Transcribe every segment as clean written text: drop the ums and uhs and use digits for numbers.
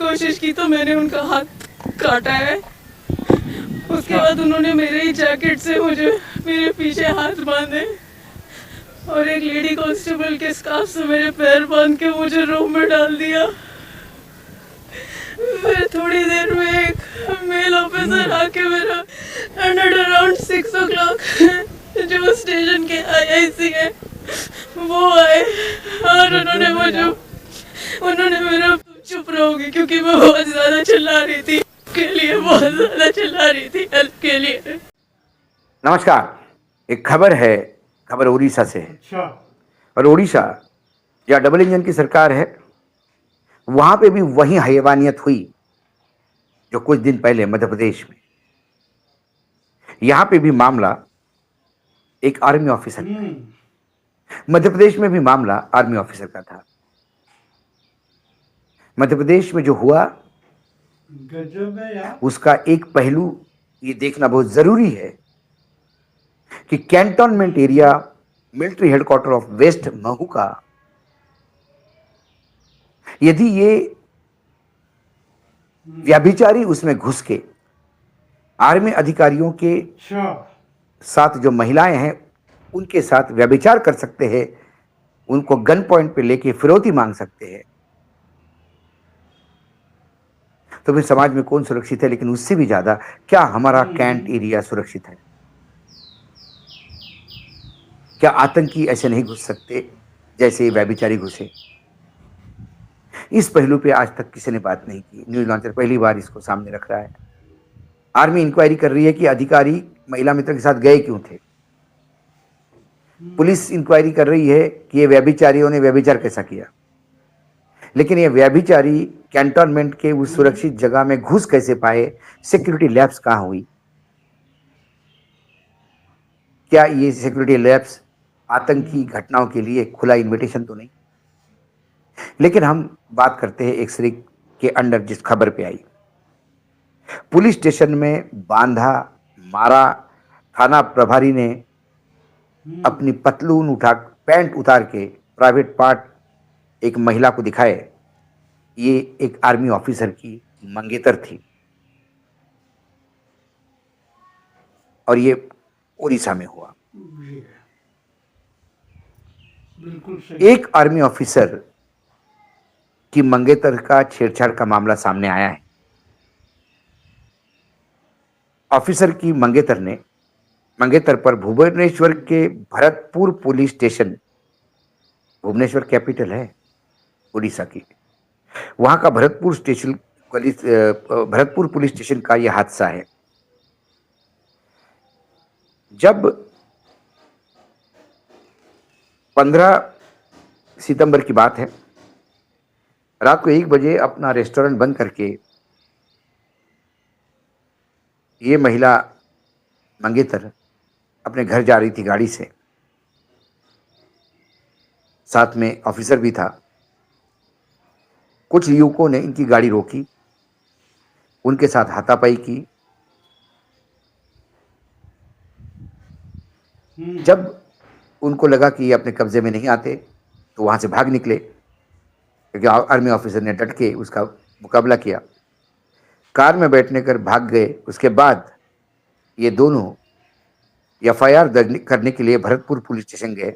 कोशिश की तो मैंने उनका हाथ काटा है। उसके बाद उन्होंने मेरे ही जैकेट से मुझे मेरे पीछे हाथ बांधे और एक लेडी कांस्टेबल के स्कार्फ से मेरे पैर बांध के मुझे रूम में डाल दिया। फिर थोड़ी देर में एक मेल ऑफिसर आके मेरा एंड अराउंड 6 o'clock जो स्टेशन के आईआईसी है वो आए और उन्होंने मेरा चुप रहोगे क्योंकि मैं बहुत ज्यादा चिल्ला रही थी के लिए बहुत ज्यादा चिल्ला रही थी हेल्प के लिए। नमस्कार। एक खबर है, खबर उड़ीसा से है। अच्छा। और उड़ीसा या डबल इंजन की सरकार है, वहां पे भी वही हैवानियत हुई जो कुछ दिन पहले मध्य प्रदेश में। यहां पे भी मामला एक आर्मी ऑफिसर का है। मध्य प्रदेश में भी मामला आर्मी ऑफिसर का था। मध्य प्रदेश में जो हुआ गजब है यार। उसका एक पहलू ये देखना बहुत जरूरी है कि cantonment area military headquarter of west Mhow का यदि ये व्यभिचारी उसमें घुस के आर्मी अधिकारियों के अच्छा। साथ जो महिलाएं हैं उनके साथ व्यभिचार कर सकते हैं, उनको गन पॉइंट पे लेके फिरौती मांग सकते हैं, तो फिर समाज में कौन सुरक्षित है? लेकिन उससे भी ज्यादा क्या हमारा कैंट एरिया सुरक्षित है? क्या आतंकी ऐसे नहीं घुस सकते जैसे व्यभिचारी घुसे? इस पहलू पे आज तक किसी ने बात नहीं की। न्यूज लॉन्चर पहली बार इसको सामने रख रहा है। आर्मी इंक्वायरी कर रही है कि अधिकारी महिला मित्र के साथ गए क्यों थे। पुलिस इंक्वायरी कर रही है कि ये व्यभिचारियों ने व्यभिचार कैसा किया। लेकिन ये व्यभिचारी कैंटोनमेंट के उस सुरक्षित जगह में घुस कैसे पाए? सिक्योरिटी लैब्स कहां हुई? क्या ये सिक्योरिटी लैब्स आतंकी घटनाओं के लिए खुला इनविटेशन तो नहीं? लेकिन हम बात करते हैं एक्सरे के अंडर जिस खबर पे आई। पुलिस स्टेशन में बांधा मारा, थाना प्रभारी ने अपनी पतलून पैंट उतार के प्राइवेट पार्ट एक महिला को दिखाए। ये एक आर्मी ऑफिसर की मंगेतर थी और ये उड़ीसा में हुआ। बिल्कुल सही। एक आर्मी ऑफिसर की मंगेतर का छेड़छाड़ का मामला सामने आया है। ऑफिसर की मंगेतर पर भुवनेश्वर के Bharatpur police station, Bhubaneswar capital है उड़ीसा की, वहां का भरतपुर पुलिस स्टेशन का यह हादसा है। जब 15 सितंबर की बात है, रात को 1 बजे अपना रेस्टोरेंट बंद करके ये महिला मंगेतर अपने घर जा रही थी गाड़ी से। साथ में ऑफिसर भी था। कुछ युवकों ने इनकी गाड़ी रोकी, उनके साथ हाथापाई की। जब उनको लगा कि ये अपने कब्जे में नहीं आते तो वहां से भाग निकले, क्योंकि आर्मी ऑफिसर ने डट के उसका मुकाबला किया। कार में बैठने कर भाग गए। उसके बाद ये दोनों एफआईआर दर्ज करने के लिए भरतपुर पुलिस स्टेशन गए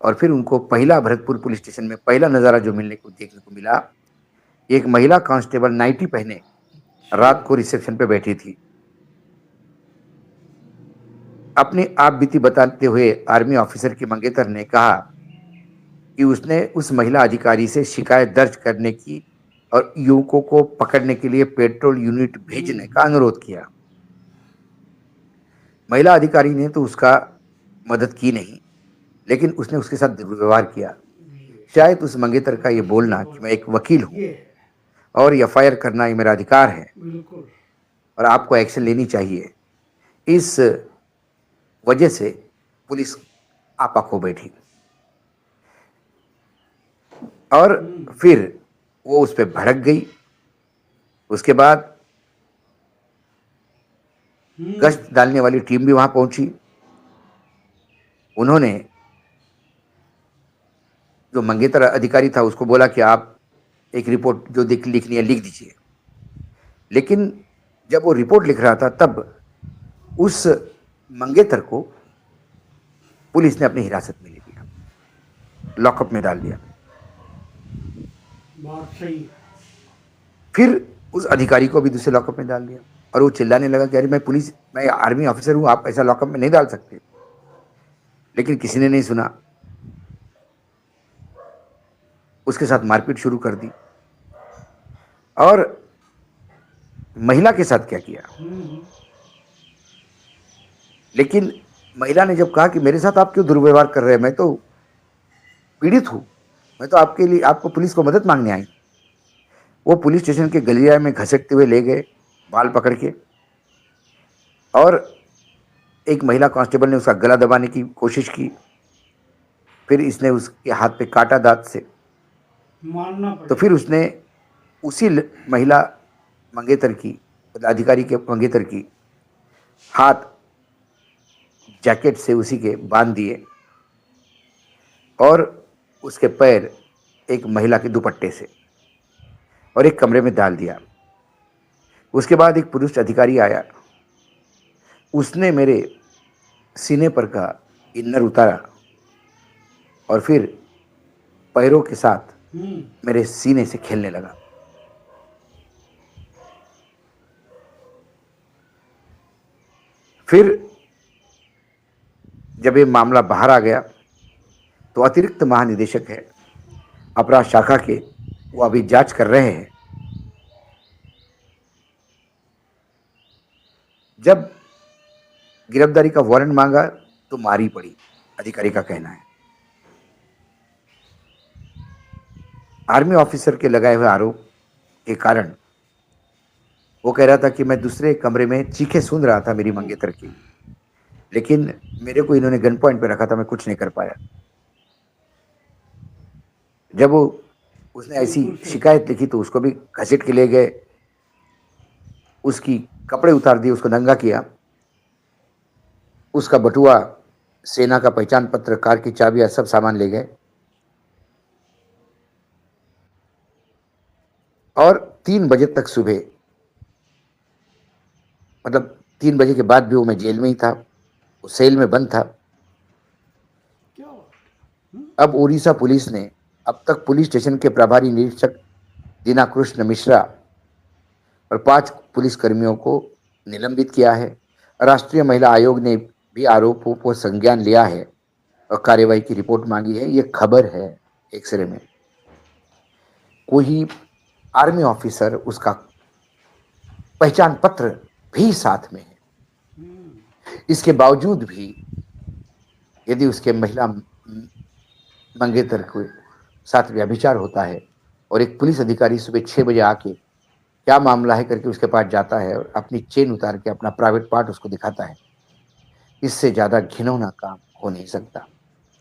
और फिर उनको भरतपुर पुलिस स्टेशन में पहला नज़ारा जो देखने को मिला, एक महिला कांस्टेबल नाइटी पहने रात को रिसेप्शन पे बैठी थी। अपनी आप बीती बताते हुए आर्मी ऑफिसर की मंगेतर ने कहा कि उसने उस महिला अधिकारी से शिकायत दर्ज करने की और युवकों को पकड़ने के लिए पेट्रोल यूनिट भेजने का अनुरोध किया। महिला अधिकारी ने तो उसका मदद की नहीं, लेकिन उसने उसके साथ दुर्व्यवहार किया। शायद उस मंगेतर का ये बोलना कि मैं एक वकील हूं और एफआईआर करना ये मेरा अधिकार है और आपको एक्शन लेनी चाहिए, इस वजह से पुलिस आपा खो बैठी और फिर वो उस पर भड़क गई। उसके बाद गश्त डालने वाली टीम भी वहां पहुंची। उन्होंने जो मंगेतर अधिकारी था उसको बोला कि आप एक रिपोर्ट जो लिखनी है लिख दीजिए। लेकिन जब वो रिपोर्ट लिख रहा था तब उस मंगेतर को पुलिस ने अपनी हिरासत में ले लिया, लॉकअप में डाल दिया। बहुत सही। फिर उस अधिकारी को भी दूसरे लॉकअप में डाल दिया और वो चिल्लाने लगा कि अरे मैं आर्मी ऑफिसर हूं, आप ऐसा लॉकअप में नहीं डाल सकते। लेकिन किसी ने नहीं सुना, उसके साथ मारपीट शुरू कर दी। और महिला के साथ क्या किया, लेकिन महिला ने जब कहा कि मेरे साथ आप क्यों दुर्व्यवहार कर रहे हैं, मैं तो पीड़ित हूं, मैं तो आपके लिए आपको पुलिस को मदद मांगने आई। वो पुलिस स्टेशन के गलिया में घसीटते हुए ले गए, बाल पकड़ के, और एक महिला कांस्टेबल ने उसका गला दबाने की कोशिश की। फिर इसने उसके हाथ पे काटा दांत से, मानना तो फिर उसने उसी महिला मंगेतर की, अधिकारी के मंगेतर की हाथ जैकेट से उसी के बांध दिए और उसके पैर एक महिला के दुपट्टे से, और एक कमरे में डाल दिया। उसके बाद एक पुरुष अधिकारी आया, उसने मेरे सीने पर का इनर उतारा और फिर पैरों के साथ मेरे सीने से खेलने लगा। फिर जब ये मामला बाहर आ गया तो अतिरिक्त महानिदेशक है अपराध शाखा के, वो अभी जांच कर रहे हैं। जब गिरफ्तारी का वारंट मांगा तो मारी पड़ी, अधिकारी का कहना है। आर्मी ऑफिसर के लगाए हुए आरोप के कारण वो कह रहा था कि मैं दूसरे कमरे में चीखें सुन रहा था मेरी मंगेतर की, लेकिन मेरे को इन्होंने गन पॉइंट पे रखा था, मैं कुछ नहीं कर पाया। जब उसने ऐसी शिकायत लिखी तो उसको भी घसीट के ले गए, उसकी कपड़े उतार दिए, उसको नंगा किया, उसका बटुआ, सेना का पहचान पत्र, कार की चाबियां, सब सामान ले गए। और 3 बजे तक सुबह, मतलब 3 बजे के बाद भी वो मैं जेल में ही था, वो सेल में बंद था। अब उड़ीसा पुलिस ने अब तक पुलिस स्टेशन के प्रभारी निरीक्षक दीनाकृष्ण मिश्रा और 5 पुलिस कर्मियों को निलंबित किया है। राष्ट्रीय महिला आयोग ने भी आरोपों को संज्ञान लिया है और कार्यवाही की रिपोर्ट मांगी है। ये खबर है एक्सरे में। कोई आर्मी ऑफिसर, उसका पहचान पत्र भी साथ में है, इसके बावजूद भी यदि उसके महिला मंगेतर के साथ व्यभिचार होता है और एक पुलिस अधिकारी सुबह 6 बजे आके क्या मामला है करके उसके पास जाता है और अपनी चेन उतार के अपना प्राइवेट पार्ट उसको दिखाता है, इससे ज्यादा घिनौना काम हो नहीं सकता।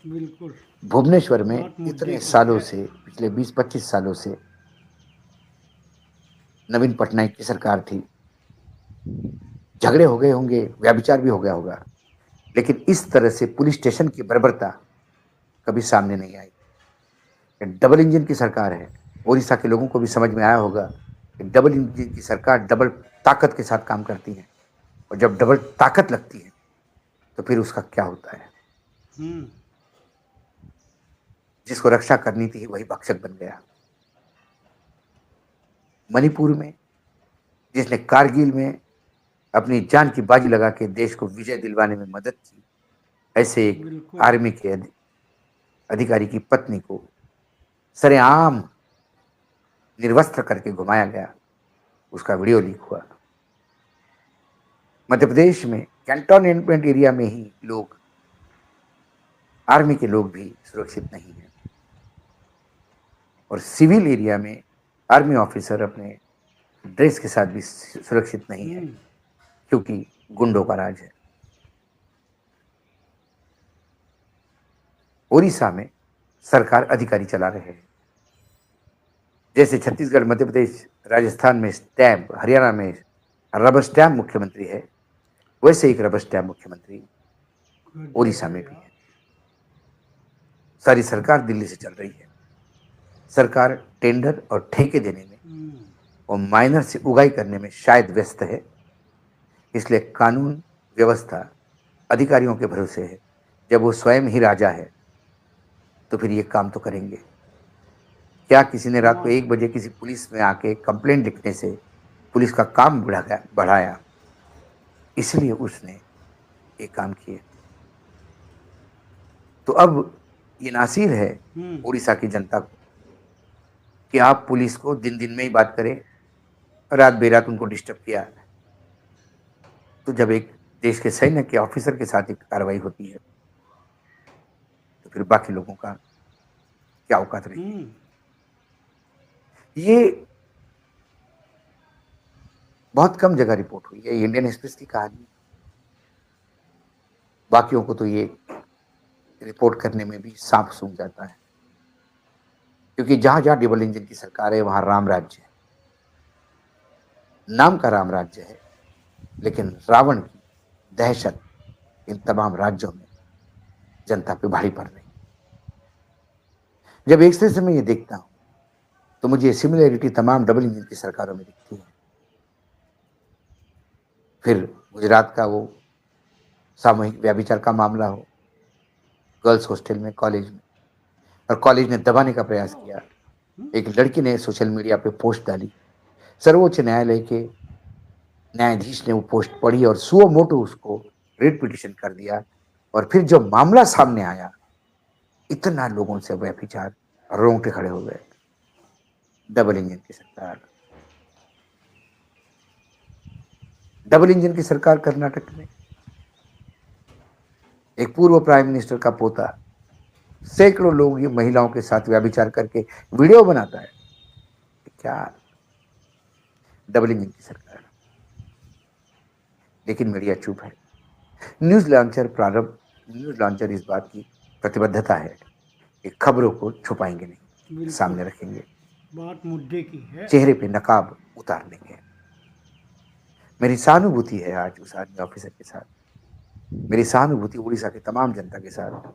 बिल्कुल। भुवनेश्वर में इतने सालों से, पिछले 20-25 सालों से नवीन पटनायक की सरकार थी, झगड़े हो गए होंगे, व्यभिचार भी हो गया होगा, लेकिन इस तरह से पुलिस स्टेशन की बर्बरता कभी सामने नहीं आई। डबल इंजन की सरकार है। ओडिशा के लोगों को भी समझ में आया होगा कि डबल इंजन की सरकार डबल ताकत के साथ काम करती है, और जब डबल ताकत लगती है तो फिर उसका क्या होता है। जिसको रक्षा करनी थी वही भक्षक बन गया। मणिपुर में जिसने कारगिल में अपनी जान की बाजी लगा के देश को विजय दिलवाने में मदद की, ऐसे एक आर्मी के अधिकारी की पत्नी को सरेआम निर्वस्त्र करके घुमाया गया, उसका वीडियो लीक हुआ। मध्य प्रदेश में कैंटोनमेंट एरिया में ही लोग, आर्मी के लोग भी सुरक्षित नहीं हैं, और सिविल एरिया में आर्मी ऑफिसर अपने ड्रेस के साथ भी सुरक्षित नहीं है, क्योंकि गुंडों का राज है। ओडिशा में सरकार अधिकारी चला रहे हैं, जैसे छत्तीसगढ़, मध्य प्रदेश, राजस्थान में स्टैम्प, हरियाणा में रबर स्टैम्प मुख्यमंत्री है, वैसे एक रबर स्टैम्प मुख्यमंत्री ओडिशा में भी है। सारी सरकार दिल्ली से चल रही है, सरकार टेंडर और ठेके देने में और माइनर से उगाई करने में शायद व्यस्त है, इसलिए कानून व्यवस्था अधिकारियों के भरोसे है। जब वो स्वयं ही राजा है तो फिर ये काम तो करेंगे। क्या किसी ने रात को 1 बजे किसी पुलिस में आके कंप्लेंट लिखने से पुलिस का काम बढ़ाया, इसलिए उसने ये काम किए। तो अब ये नासिर है उड़ीसा की जनता को कि आप पुलिस को दिन दिन में ही बात करें, रात बेरात उनको डिस्टर्ब किया। तो जब एक देश के सैन्य के ऑफिसर के साथ एक कार्रवाई होती है तो फिर बाकी लोगों का क्या औकात रही। ये बहुत कम जगह रिपोर्ट हुई है, इंडियन एक्सप्रेस की कहानी। बाकियों को तो ये रिपोर्ट करने में भी सांप सूंघ जाता है, क्योंकि जहां जहां डबल इंजन की सरकार है वहां राम राज्य है। नाम का राम राज्य है, लेकिन रावण की दहशत इन तमाम राज्यों में जनता पे भारी पड़ रही। जब एक से मैं ये देखता हूं तो मुझे सिमिलरिटी तमाम डबल इंजन की सरकारों में दिखती है। फिर गुजरात का वो सामूहिक व्यभिचार का मामला हो, गर्ल्स हॉस्टल में, कॉलेज में, और कॉलेज ने दबाने का प्रयास किया। एक लड़की ने सोशल मीडिया पे पोस्ट डाली, सर्वोच्च न्यायालय के न्यायाधीश ने वो पोस्ट पढ़ी और सुओ मोटो उसको रिट पिटिशन कर दिया। और फिर जब मामला सामने आया, इतना लोगों से व्यभिचार, रोंगटे खड़े हो गए। डबल इंजन की सरकार, डबल इंजन की सरकार कर्नाटक में एक पूर्व प्राइम मिनिस्टर का पोता सैकड़ों लोग ये महिलाओं के साथ व्यभिचार करके वीडियो बनाता है। क्या डबल इंजन की सरकार। लेकिन मीडिया चुप है। न्यूज लॉन्चर इस बात की प्रतिबद्धता है कि खबरों को छुपाएंगे नहीं, सामने रखेंगे, बात मुद्दे की है। चेहरे पे नकाब उतार लेंगे। मेरी सहानुभूति है आज उस आर्मी ऑफिसर के साथ, मेरी सहानुभूति उड़ीसा की तमाम जनता के साथ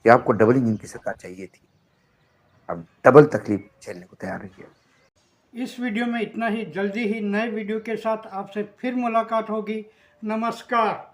कि आपको डबल इंजन की सरकार चाहिए थी, अब डबल तकलीफ झेलने को तैयार रही है। इस वीडियो में इतना ही। जल्दी ही नए वीडियो के साथ आपसे फिर मुलाकात होगी। नमस्कार।